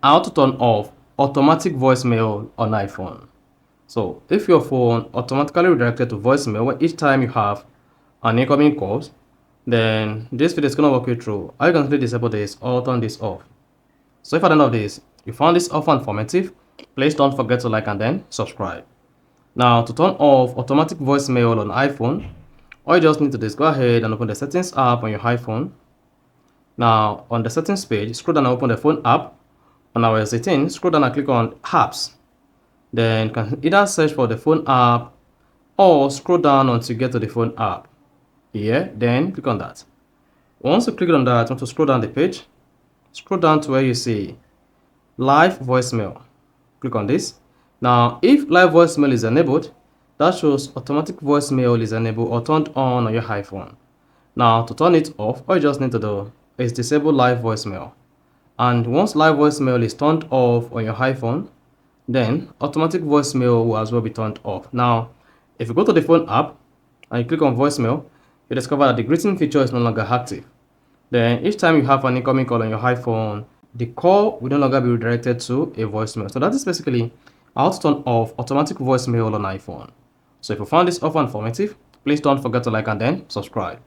How to turn off automatic voicemail on iPhone. So if your phone automatically redirected to voicemail each time you have an incoming call, then this video is going to walk you through how you can simply disable this or turn this off. So if at the end of this you found this offer informative, please don't forget to like and then subscribe. Now to turn off automatic voicemail on iPhone, all you just need to do is go ahead and open the settings app on your iPhone. Now on the settings page, scroll down and open the phone app. On our settings, scroll down and click on apps. Then you can either search for the phone app or scroll down until you get to the phone app. Here, then click on that. Once you click on that, you want to scroll down the page. Scroll down to where you see live voicemail. Click on this. Now, if live voicemail is enabled, that shows automatic voicemail is enabled or turned on your iPhone. Now, to turn it off, all you just need to do is disable live voicemail. And once live voicemail is turned off on your iPhone, then automatic voicemail will as well be turned off. Now, if you go to the phone app and you click on voicemail, you discover that the greeting feature is no longer active. Then each time you have an incoming call on your iPhone, the call will no longer be redirected to a voicemail. So that is basically how to turn off automatic voicemail on iPhone. So if you found this offer informative, please don't forget to like and then subscribe.